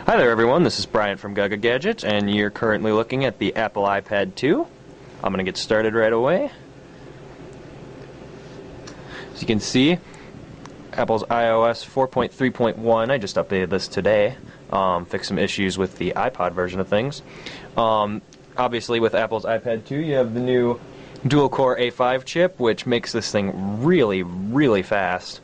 Hi there everyone, this is Brian from Gaga Gadget, and you're currently looking at the Apple iPad 2. I'm going to get started right away. As you can see, Apple's iOS 4.3.1, I just updated this today, fixed some issues with the iPod version of things. Obviously with Apple's iPad 2 you have the new dual-core A5 chip, which makes this thing really, really fast.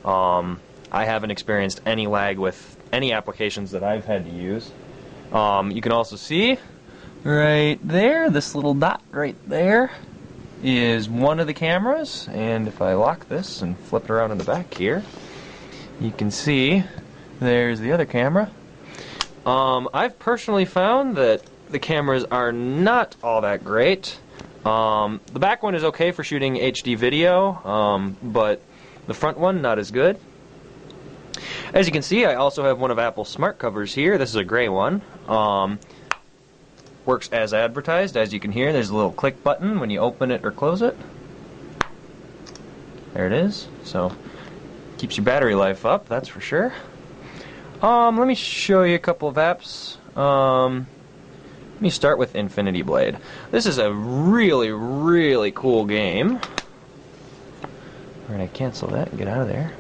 I haven't experienced any lag with any applications that I've had to use. You can also see right there, this little dot right there is one of the cameras, and if I lock this and flip it around in the back here, you can see there's the other camera. I've personally found that the cameras are not all that great. The back one is okay for shooting HD video, but the front one not as good. As you can see, I also have one of Apple's smart covers here. This is a gray one. Works as advertised. As you can hear, there's a little click button when you open it or close it. There it is. So, keeps your battery life up, that's for sure. Let me show you a couple of apps. Let me start with Infinity Blade. This is a really, really cool game. We're going to cancel that and get out of there.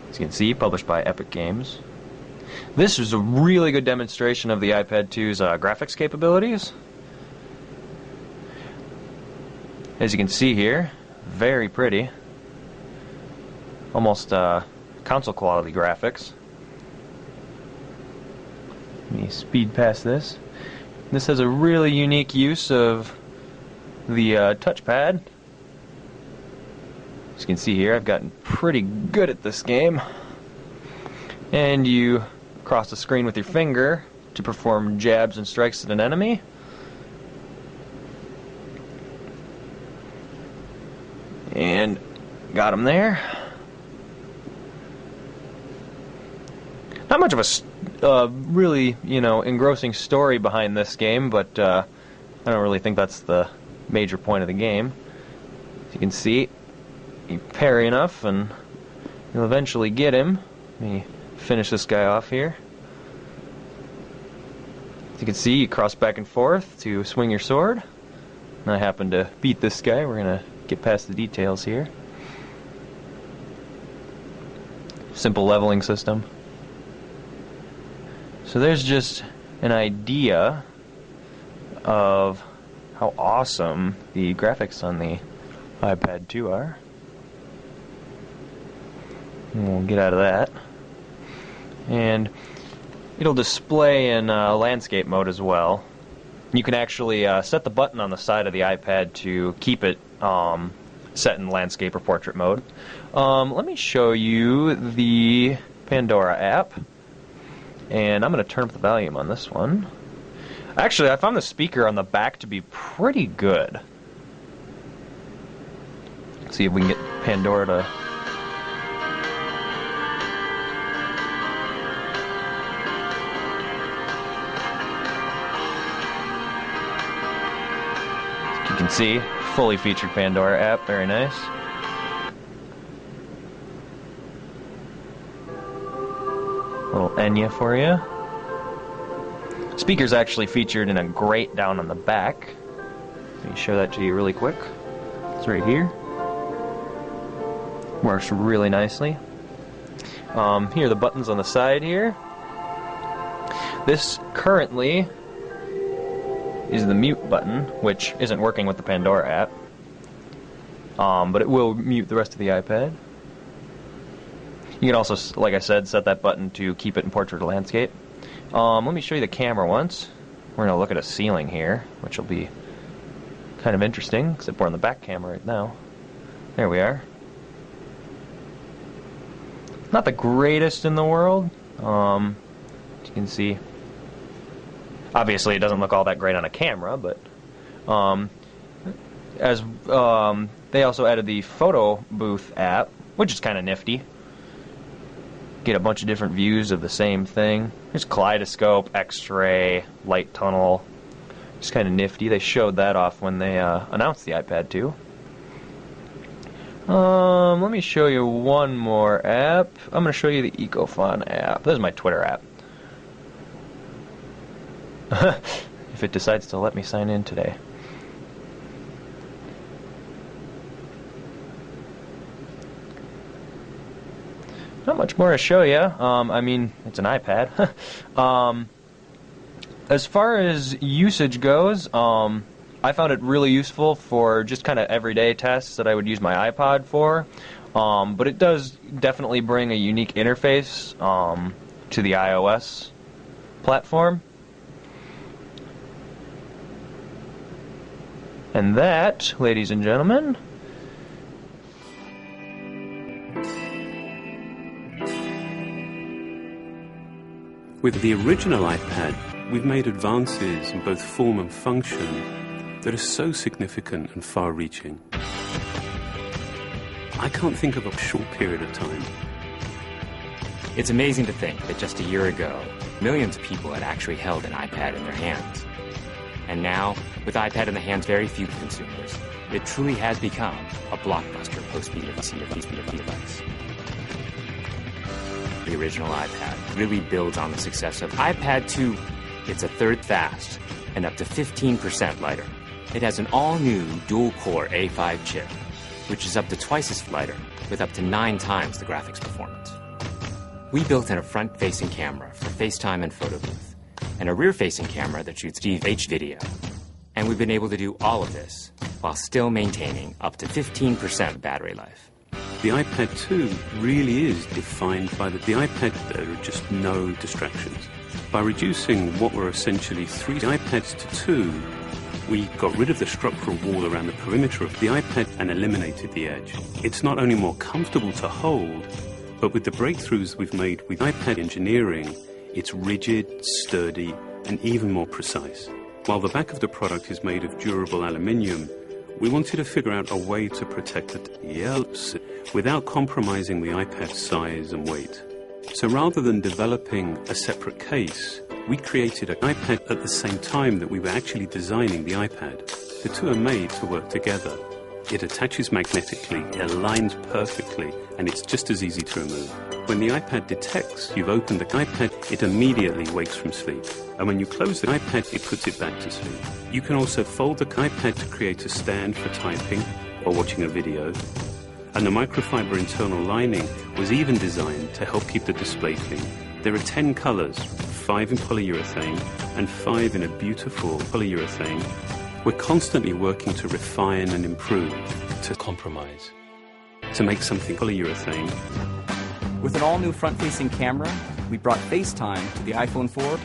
As you can see, published by Epic Games. This is a really good demonstration of the iPad 2's graphics capabilities. As you can see here, very pretty. Almost console quality graphics. Let me speed past this. This has a really unique use of the touchpad. As you can see here, I've gotten pretty good at this game. And you cross the screen with your finger to perform jabs and strikes at an enemy. And got him there. Not much of a really, engrossing story behind this game, but I don't really think that's the major point of the game. As you can see, you parry enough and you'll eventually get him. Let me finish this guy off here. As you can see, you cross back and forth to swing your sword. And I happen to beat this guy. We're going to get past the details here. Simple leveling system. So there's just an idea of how awesome the graphics on the iPad 2 are. And we'll get out of that. And it'll display in landscape mode as well. You can actually set the button on the side of the iPad to keep it set in landscape or portrait mode. Let me show you the Pandora app. And I'm going to turn up the volume on this one. Actually, I found the speaker on the back to be pretty good. Let's see if we can get Pandora to... As you can see, fully featured Pandora app, very nice. Little Enya for you. Speaker's actually featured in a grate down on the back. Let me show that to you really quick. It's right here. Works really nicely. Here are the buttons on the side here. This currently is the mute button, which isn't working with the Pandora app. But it will mute the rest of the iPad. You can also, like I said, set that button to keep it in portrait or landscape. Let me show you the camera once. We're going to look at a ceiling here, which will be kind of interesting, except we're on the back camera right now. There we are. Not the greatest in the world. As you can see. Obviously, it doesn't look all that great on a camera, but they also added the photo booth app, which is kind of nifty. Get a bunch of different views of the same thing. There's kaleidoscope, X-ray, light tunnel. Just kind of nifty. They showed that off when they announced the iPad 2. Let me show you one more app. I'm going to show you the EcoFun app. This is my Twitter app. If it decides to let me sign in today. Not much more to show you. I mean, it's an iPad. As far as usage goes, I found it really useful for just kind of everyday tests that I would use my iPod for. But it does definitely bring a unique interface to the iOS platform. And that, ladies and gentlemen, with the original iPad, we've made advances in both form and function that are so significant and far-reaching. I can't think of a short period of time. It's amazing to think that just a year ago, millions of people had actually held an iPad in their hands. And now, with iPad in the hands of very few consumers, it truly has become a blockbuster post-media device. The original iPad really builds on the success of iPad 2. It's a third fast and up to 15% lighter. It has an all-new dual-core A5 chip, which is up to twice as lighter with up to 9 times the graphics performance. We built in a front-facing camera for FaceTime and photo booth, and a rear-facing camera that shoots H video. And we've been able to do all of this while still maintaining up to 15% battery life. The iPad 2 really is defined by the iPad. There are just no distractions. By reducing what were essentially 3 iPads to 2, we got rid of the structural wall around the perimeter of the iPad and eliminated the edge. It's not only more comfortable to hold, but with the breakthroughs we've made with iPad engineering, it's rigid, sturdy, and even more precise. While the back of the product is made of durable aluminium, we wanted to figure out a way to protect it without compromising the iPad's size and weight. So rather than developing a separate case, we created an iPad at the same time that we were actually designing the iPad. The two are made to work together. It attaches magnetically, it aligns perfectly, and it's just as easy to remove. When the iPad detects you've opened the iPad, it immediately wakes from sleep. And when you close the iPad, it puts it back to sleep. You can also fold the iPad to create a stand for typing or watching a video. And the microfiber internal lining was even designed to help keep the display clean. There are 10 colors, 5 in polyurethane and 5 in a beautiful polyurethane. We're constantly working to refine and improve, to compromise, to make something polyurethane. With an all-new front-facing camera, we brought FaceTime to the iPhone 4.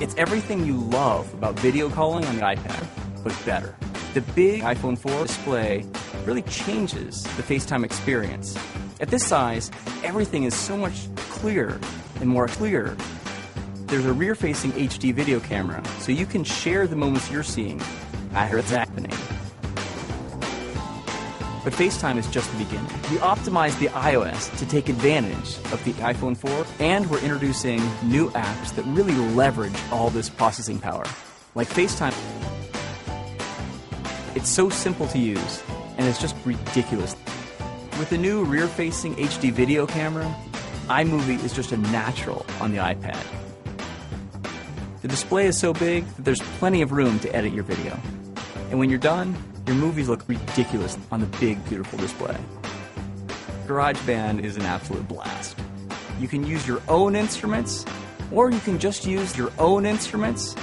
It's everything you love about video calling on the iPad, but better. The big iPhone 4 display really changes the FaceTime experience. At this size, everything is so much clearer and more clear. There's a rear-facing HD video camera, so you can share the moments you're seeing as it's happening. But FaceTime is just the beginning. We optimized the iOS to take advantage of the iPhone 4, and we're introducing new apps that really leverage all this processing power, like FaceTime. It's so simple to use, and it's just ridiculous. With the new rear-facing HD video camera, iMovie is just a natural on the iPad. The display is so big that there's plenty of room to edit your video. And when you're done, your movies look ridiculous on the big, beautiful display. GarageBand is an absolute blast. You can use your own instruments, or you can just use your own instruments.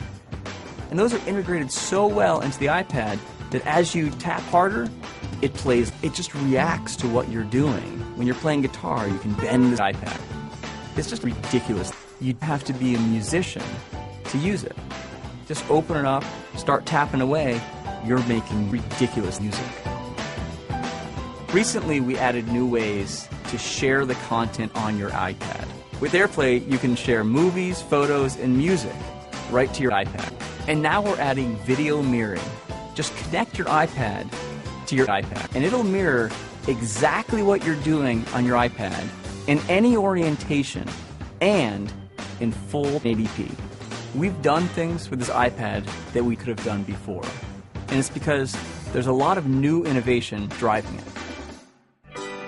And those are integrated so well into the iPad that as you tap harder, it plays. It just reacts to what you're doing. When you're playing guitar, you can bend the iPad. It's just ridiculous. You'd have to be a musician to use it. Just open it up, start tapping away, you're making ridiculous music. Recently, we added new ways to share the content on your iPad. With AirPlay, you can share movies, photos, and music right to your iPad. And now we're adding video mirroring. Just connect your iPad to your iPad, and it'll mirror exactly what you're doing on your iPad in any orientation and in full 1080p. We've done things with this iPad that we could have done before. And it's because there's a lot of new innovation driving it.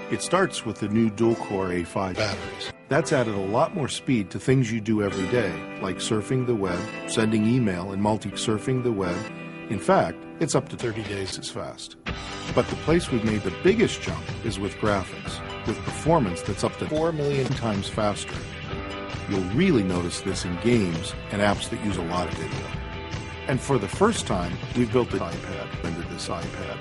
It starts with the new dual-core A5 batteries. That's added a lot more speed to things you do every day, like surfing the web, sending email, and multi-surfing the web. In fact, it's up to 30 days as fast. But the place we've made the biggest jump is with graphics, with performance that's up to 4 million times faster. You'll really notice this in games and apps that use a lot of video. And for the first time, we've built an iPad into this iPad.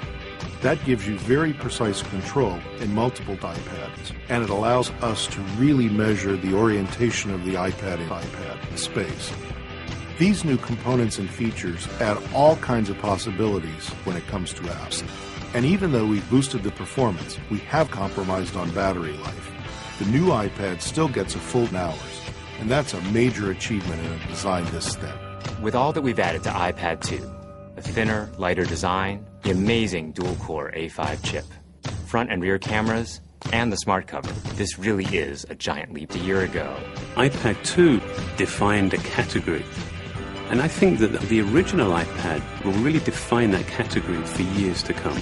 That gives you very precise control in multiple die pads, and it allows us to really measure the orientation of the iPad in space. These new components and features add all kinds of possibilities when it comes to apps. And even though we've boosted the performance, we have compromised on battery life. The new iPad still gets a full 10 hours, and that's a major achievement in a design this thin. With all that we've added to iPad 2, a thinner, lighter design, the amazing dual-core A5 chip, front and rear cameras, and the smart cover, this really is a giant leap. A year ago, iPad 2 defined a category. And I think that the original iPad will really define that category for years to come.